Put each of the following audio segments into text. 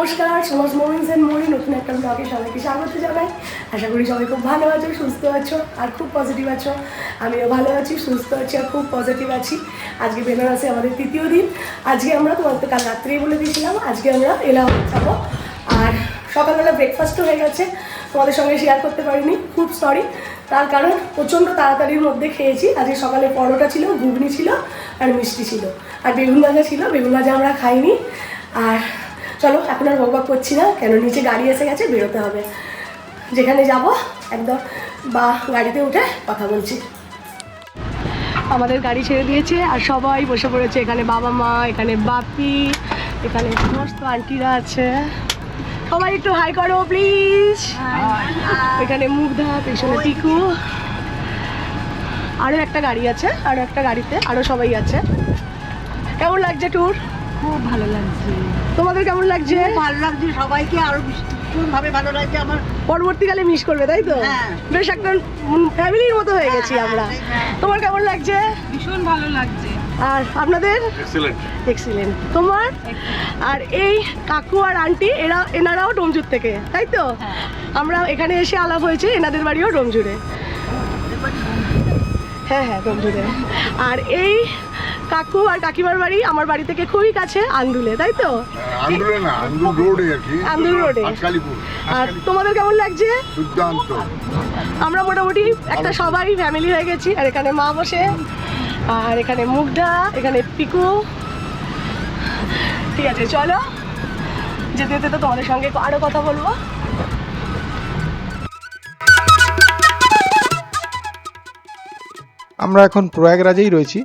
নমস্কার, সমাজ moments and মোরি নতুন একটা ব্লগে সবাইকে স্বাগত জানাই। আশা করি সবাই খুব ভালো আছো, সুস্থ আছো আর খুব পজিটিভ আছো। আমিও ভালো আছি, সুস্থ আছি আর খুব পজিটিভ আছি। আজকে বেনারসে আমাদের তৃতীয় দিন। আজকে আমরা তোমাদের কাল রাত্রেই বলে দিয়েছিলাম আজকে আমরা এলাহাবাদ যাবো। আর সকালবেলা ব্রেকফাস্টও হয়ে গেছে, তোমাদের সঙ্গে শেয়ার করতে পারিনি, খুব সরি। তার কারণ প্রচণ্ড তাড়াতাড়ির মধ্যে খেয়েছি। আজকে সকালে পরোটা ছিল, ঘুগনি ছিল আর মিষ্টি ছিল আর বেগুন ভাজা ছিল। বেগুন ভাজা আমরা খাইনি। আর চলো এখন আর বকবক করছি না, কেন নিচে গাড়ি এসে গেছে, বেরোতে হবে। যেখানে যাব একদম বা গাড়িতে উঠে কথা বলছি। আমাদের গাড়ি ছেড়ে দিয়েছে আর সবাই বসে পড়েছে। এখানে বাবা মা, এখানে বাপি, এখানে সমস্ত আন্টিরা আছে। সবাই একটু হাই করো প্লিজ। এখানে মুগ্ধা, পেছনে টিকু, আরও একটা গাড়ি আছে, আরও একটা গাড়িতে আরও সবাই আছে। কেমন লাগছে ট্যুর? খুব ভালো লাগছে। তোমাদের কেমন লাগছে? ভালো লাগছে, সবাইকে আরো ভীষণভাবে ভালো লাগছে আমার। পরবর্তীকালে মিস করবে তাই তো? হ্যাঁ। বেশ একটা ফ্যামিলির মতো হয়ে গেছি আমরা। তোমার কেমন লাগছে? ভীষণ ভালো লাগছে। আর আপনাদের? এক্সেলেন্ট। এক্সিলেন্ট। তোমার? আর এই কাকু আর আন্টি এনারাও ডোমজুর থেকে তাই তো? আমরা এখানে এসে আলাপ হয়েছে, এনাদের বাড়িও ডোমজুরে। হ্যাঁ হ্যাঁ, ডোমজুরে। আর এই কাকু আর কাকিমার বাড়ি আমার বাড়ি থেকে খুবই কাছে, আন্দুলে তাই তো? আন্দুলে না, আন্দুল রোডে আর কি। আন্দুল রোডে। আজকালিপুর। আর তোমাদের কেমন লাগছে? দুর্দান্ত। আমরা মোটামুটি একটা সবাই ফ্যামিলি হয়ে গেছি। আর এখানে মা বসে, আর এখানে মুগ্ধা, এখানে পিকু। ঠিক আছে, চলো যেতে যেতে তো তোমাদের সঙ্গে আরও কথা বলবো। আমরা এখন প্রয়াগরাজেই রয়েছি,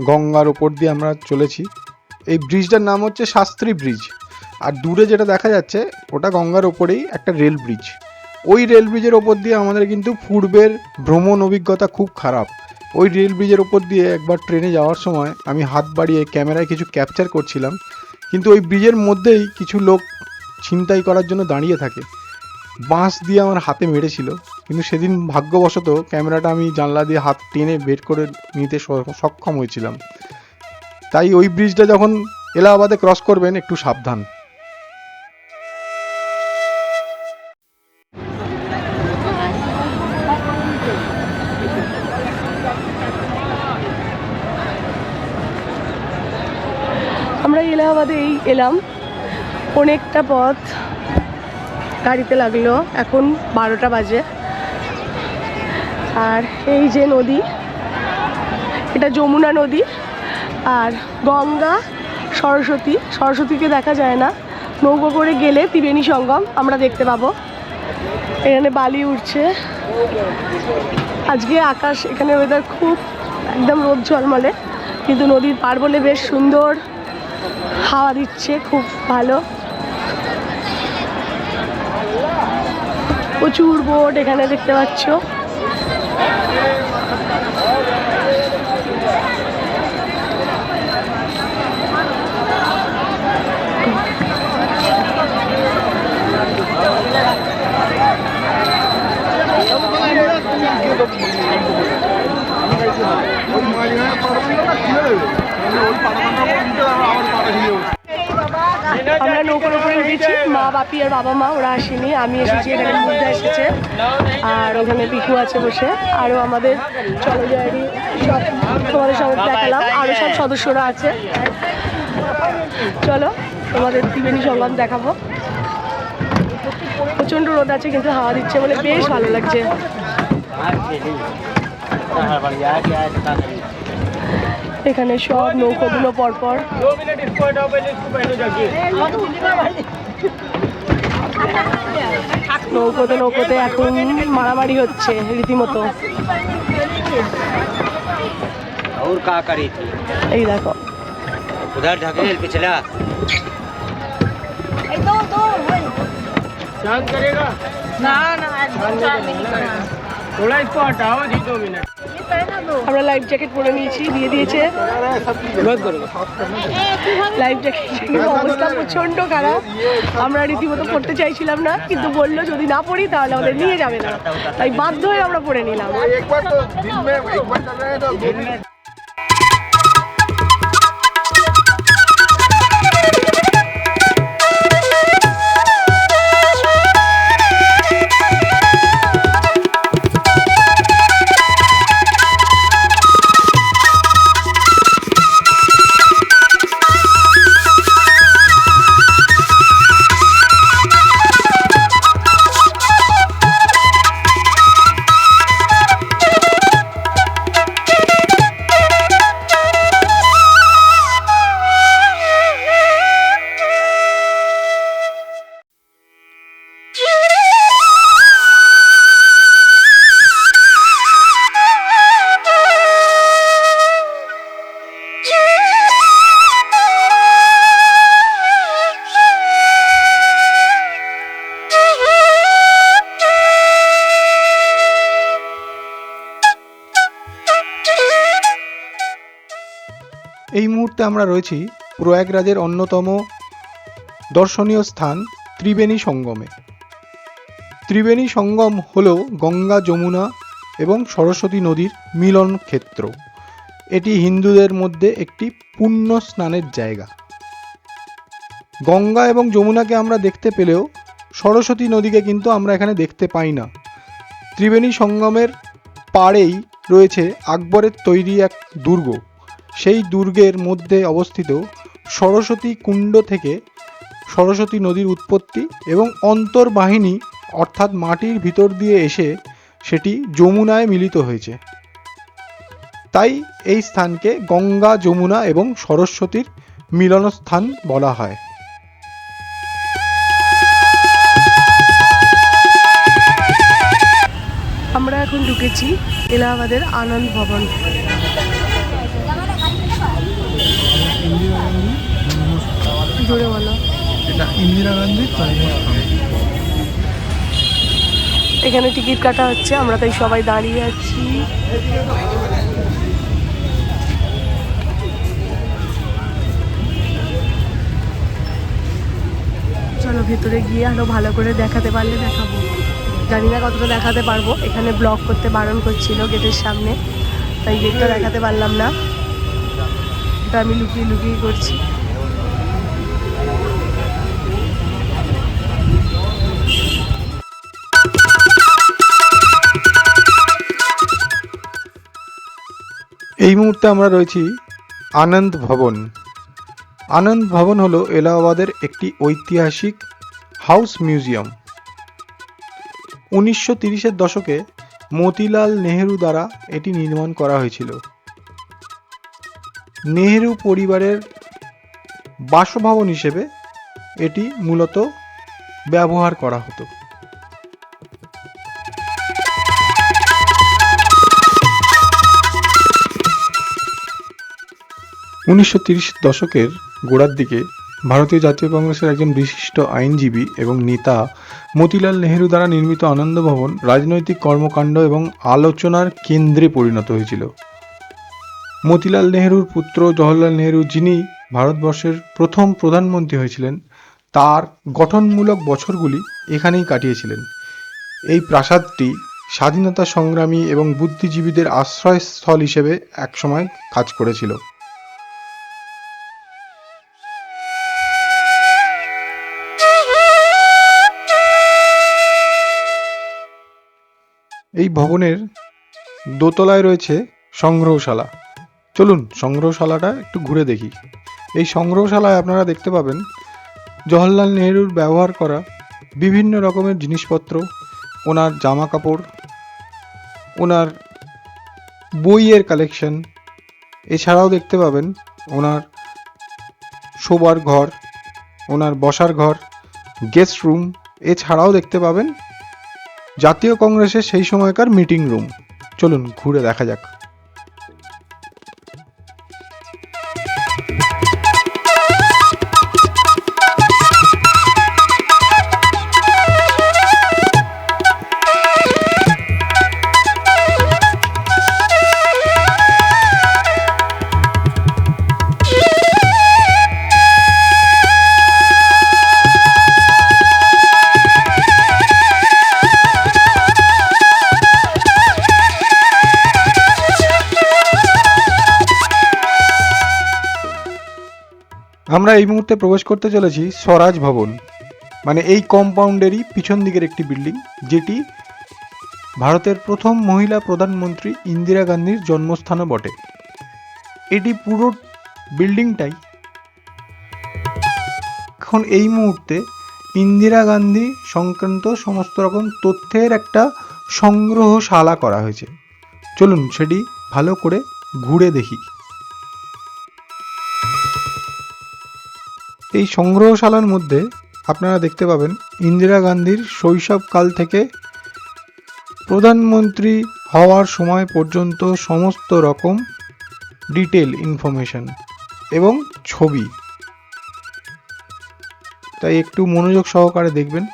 গঙ্গার ওপর দিয়ে আমরা চলেছি। এই ব্রিজটার নাম হচ্ছে শাস্ত্রী ব্রিজ। আর দূরে যেটা দেখা যাচ্ছে ওটা গঙ্গার ওপরেই একটা রেল ব্রিজ। ওই রেল ব্রিজের ওপর দিয়ে আমাদের কিন্তু পূর্বের ভ্রমণ অভিজ্ঞতা খুব খারাপ। ওই রেল ব্রিজের ওপর দিয়ে একবার ট্রেনে যাওয়ার সময় আমি হাত বাড়িয়ে ক্যামেরায় কিছু ক্যাপচার করছিলাম, কিন্তু ওই ব্রিজের মধ্যেই কিছু লোক ছিনতাই করার জন্য দাঁড়িয়ে থাকে। বাঁশ দিয়ে আমার হাতে মেরেছিল, কিন্তু সেদিন ভাগ্যবশত ক্যামেরাটা আমি জানলা দিয়ে হাত টেনে বের করে নিতে সক্ষম হয়েছিলাম। তাই ওই ব্রিজটা যখন এলাহাবাদে ক্রস করবেন একটু সাবধান। আমরা এলাহাবাদে এলাম, অনেকটা পথ গাড়িতে লাগলো। এখন 12টা বাজে। আর এই যে নদী, এটা যমুনা নদী। আর গঙ্গা, সরস্বতীকে দেখা যায় না। নৌকো করে গেলে ত্রিবেণী সঙ্গম আমরা দেখতে পাবো। এখানে বালি উঠছে। আজকে আকাশ, এখানে ওয়েদার খুব একদম রোদ ঝলমলে, কিন্তু নদীর পার বলে বেশ সুন্দর হাওয়া দিচ্ছে, খুব ভালো। প্রচুর বোট এখানে দেখতে পাচ্ছ। আমরা নৌকোর উপরে উঠেছি, মা বাপি আর বাবা মা ওরা আসেনি, আমি এসেছি। এখানে মুগ্ধা এসেছে আর ওখানে পিকু আছে বসে। আরও আমাদের চলজারি সব তোমাদের সঙ্গে দেখালাম, আরও সব সদস্যরা আছে। চলো তোমাদের ত্রিবেণী সঙ্গম দেখাবো। প্রচণ্ড রোদ আছে, কিন্তু হাওয়া দিচ্ছে বলে বেশ ভালো লাগছে। এখানে সব নৌকোগুলো পরপর। নৌকোতে এখন মারামারি হচ্ছে রীতিমতো। এই দেখো उधर ढकेल पिछला शांत करेगा না না, একদম চার মিনিট না। थोड़ा इसको हटाओ जी 2 मिनट আমরা লাইফ জ্যাকেট পরে নিয়েছি, দিয়ে দিয়েছে লাইফ জ্যাকেট। অবস্থা প্রচণ্ড খারাপ, আমরা রীতিমতো পড়তে চাইছিলাম না, কিন্তু বললো যদি না পড়ি তাহলে আমাদের নিয়ে যাবে না, তাই বাধ্য হয়ে আমরা পরে নিলাম। এই মুহূর্তে আমরা রয়েছি প্রয়াগরাজের অন্যতম দর্শনীয় স্থান ত্রিবেণী সঙ্গমে। ত্রিবেণী সঙ্গম হল গঙ্গা, যমুনা এবং সরস্বতী নদীর মিলন ক্ষেত্র। এটি হিন্দুদের মধ্যে একটি পুণ্য স্নানের জায়গা। গঙ্গা এবং যমুনাকে আমরা দেখতে পেলেও সরস্বতী নদীকে কিন্তু আমরা এখানে দেখতে পাই না। ত্রিবেণী সঙ্গমের পাড়েই রয়েছে আকবরের তৈরি এক দুর্গ। সেই দুর্গের মধ্যে অবস্থিত সরস্বতী কুণ্ড থেকে সরস্বতী নদীর উৎপত্তি এবং অন্তর্বাহিনী অর্থাৎ মাটির ভিতর দিয়ে এসে সেটি যমুনায় মিলিত হয়েছে। তাই এই স্থানকে গঙ্গা, যমুনা এবং সরস্বতীর মিলনস্থান বলা হয়। আমরা এখন ঢুকেছি এলাহাবাদের আনন্দ ভবন। জোরে বলো। এটা ইন্দিরা গান্ধীর জন্মস্থান। এখানে টিকিট কাটা হচ্ছে, আমরা তাই সবাই দাঁড়িয়ে আছি। চলো ভেতরে গিয়ে আরো ভালো করে দেখাতে পারলে দেখাবো। জানি না কতটা দেখাতে পারবো, এখানে ব্লগ করতে বারণ করছিল গেটের সামনে, তাই গেটটা দেখাতে পারলাম না। এটা আমি লুকিয়ে লুকিয়ে করছি। এই মুহূর্তে আমরা রয়েছি আনন্দ ভবন। আনন্দ ভবন হলো এলাহাবাদের একটি ঐতিহাসিক হাউস মিউজিয়াম। 1930-এর দশকে মতিলাল নেহেরু দ্বারা এটি নির্মাণ করা হয়েছিল। নেহেরু পরিবারের বাসভবন হিসেবে এটি মূলত ব্যবহার করা হতো। 1930 দশকের গোড়ার দিকে ভারতীয় জাতীয় কংগ্রেসের একজন বিশিষ্ট আইনজীবী এবং নেতা মতিলাল নেহেরু দ্বারা নির্মিত আনন্দ ভবন রাজনৈতিক কর্মকাণ্ড এবং আলোচনার কেন্দ্রে পরিণত হয়েছিল। মতিলাল নেহেরুর পুত্র জওহরলাল নেহেরু, যিনি ভারতবর্ষের প্রথম প্রধানমন্ত্রী হয়েছিলেন, তার গঠনমূলক বছরগুলি এখানেই কাটিয়েছিলেন। এই প্রাসাদটি স্বাধীনতা সংগ্রামী এবং বুদ্ধিজীবীদের আশ্রয়স্থল হিসেবে একসময় কাজ করেছিল। এই ভবনের দোতলায় রয়েছে সংগ্রহশালা। চলুন সংগ্রহশালাটা একটু ঘুরে দেখি। এই সংগ্রহশালায় আপনারা দেখতে পাবেন জওহরলাল নেহেরুর ব্যবহার করা বিভিন্ন রকমের জিনিসপত্র, ওনার জামা কাপড়, ওনার বইয়ের কালেকশন। এছাড়াও দেখতে পাবেন ওনার শোবার ঘর, ওনার বসার ঘর, গেস্ট রুম। এছাড়াও দেখতে পাবেন জাতীয় কংগ্রেসের সেই সময়কার মিটিং রুম। চলুন ঘুরে দেখা যাক। আমরা এই মুহূর্তে প্রবেশ করতে চলেছি স্বরাজ ভবন, মানে এই কম্পাউন্ডেরই পিছন দিকের একটি বিল্ডিং, যেটি ভারতের প্রথম মহিলা প্রধানমন্ত্রী ইন্দিরা গান্ধীর জন্মস্থানও বটে। এটি পুরো বিল্ডিংটাই এখন এই মুহূর্তে ইন্দিরা গান্ধী সংক্রান্ত সমস্ত রকম তথ্যের একটা সংগ্রহশালা করা হয়েছে। চলুন সেটি ভালো করে ঘুরে দেখি। এই সংগ্রহশালার মধ্যে আপনারা দেখতে পাবেন ইন্দিরা গান্ধীর শৈশবকাল থেকে প্রধানমন্ত্রী হওয়ার সময় পর্যন্ত সমস্ত রকম ডিটেল ইনফরমেশন এবং ছবি। তাই একটু মনোযোগ সহকারে দেখবেন।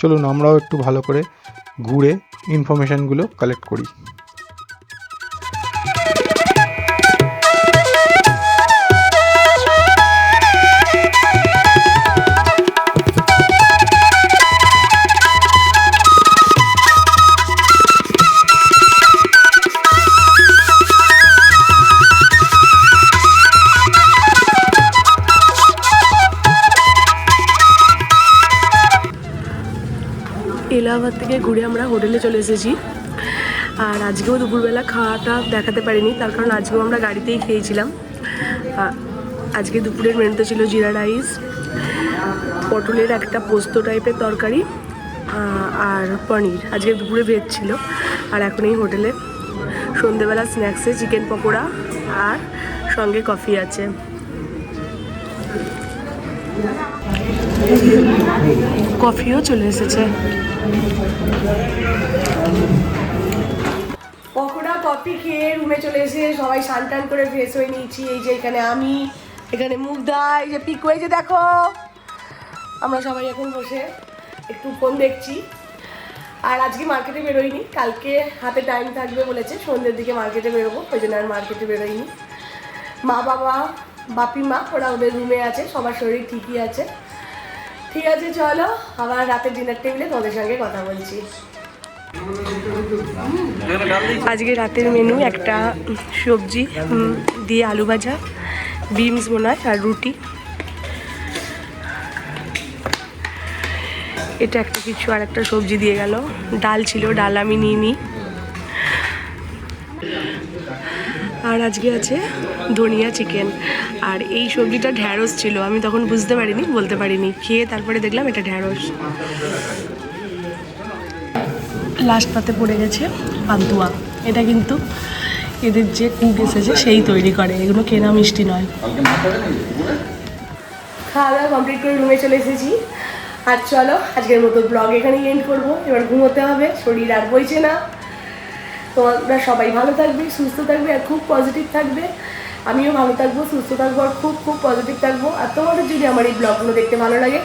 চলুন আমরাও একটু ভালো করে ঘুরে ইনফরমেশনগুলো কালেক্ট করি। মুর্শিদাবাদ থেকে ঘুরে আমরা হোটেলে চলে এসেছি। আর আজকেও দুপুরবেলা খাওয়াটা দেখাতে পারিনি, তার কারণ আজকেও আমরা গাড়িতেই খেয়েছিলাম। আজকে দুপুরের মেনুতে ছিল জিরা রাইস, পটলের একটা পোস্ত টাইপের তরকারি আর পনির। আজকে দুপুরে ভেজ ছিল। আর এখন এই হোটেলে সন্ধেবেলা স্ন্যাক্সে চিকেন পকোড়া আর সঙ্গে কফি আছে। কফিও চলে এসেছে। পকোড়া কফি খেয়ে রুমে চলে এসে সবাই স্নান টান করে ফ্রেশ হয়ে নিয়েছি। এই যে এখানে আমি, এখানে মুগ্ধা, এই যে পিকু, এই যে দেখো আমরা সবাই এখন বসে একটু ফোন দেখছি। আর আজকে মার্কেটে বেরোইনি, কালকে হাতে টাইম থাকবে বলেছে, সন্ধ্যের দিকে মার্কেটে বেরোবো, ওই জন্য আর মার্কেটে বেরোইনি। মা বাবা, বাপি মা ওরা ওদের রুমে আছে, সবার শরীর ঠিকই আছে। ঠিক আছে, চলো আবার রাতের ডিনার টেবিলে তোমাদের সঙ্গে কথা বলছি। আজকে রাতের মেনু একটা সবজি দিয়ে আলু ভাজা, বিনস মনে হয়, আর রুটি। এটা একটা কিছু, আর একটা সবজি দিয়ে গেল। ডাল ছিল, ডাল আমি নিইনি। আর আজকে আছে ধনিয়া চিকেন। আর এই সবজিটা ঢ্যাঁড়স ছিল, আমি তখন বুঝতে পারিনি, বলতে পারিনি, খেয়ে তারপরে দেখলাম এটা ঢ্যাঁড়স। লাস্ট পাতে পড়ে গেছে পান্তুয়া। এটা কিন্তু এদের যে কুক এসেছে সেই তৈরি করে, এগুলো কেনা মিষ্টি নয়। খাওয়া দাওয়া কমপ্লিট করে রুমে চলে এসেছি। আর চলো আজকের মতো ব্লগ এখানেই এন্ড করবো, এবার ঘুমোতে হবে, শরীর আর বইছে না। তোমরা সবাই ভালো থাকবে, সুস্থ থাকবে আর খুব পজিটিভ থাকবে। আমিও ভালো থাকবো, সুস্থ থাকবো আর খুব খুব পজিটিভ থাকবো। আর তোমাদের যদি আমার এই ব্লগগুলো দেখতে ভালো লাগে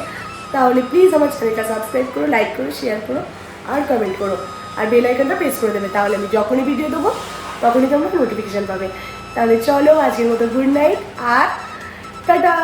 তাহলে প্লিজ আমার চ্যানেলটা সাবস্ক্রাইব করো, লাইক করো, শেয়ার করো আর কমেন্ট করো। আর বেল আইকনটা প্রেস করে দেবে, তাহলে আমি যখনই ভিডিও দেবো তখনই তোমরা নোটিফিকেশান পাবে। তাহলে চলো আজকের মতো গুড নাইট আর টাটা।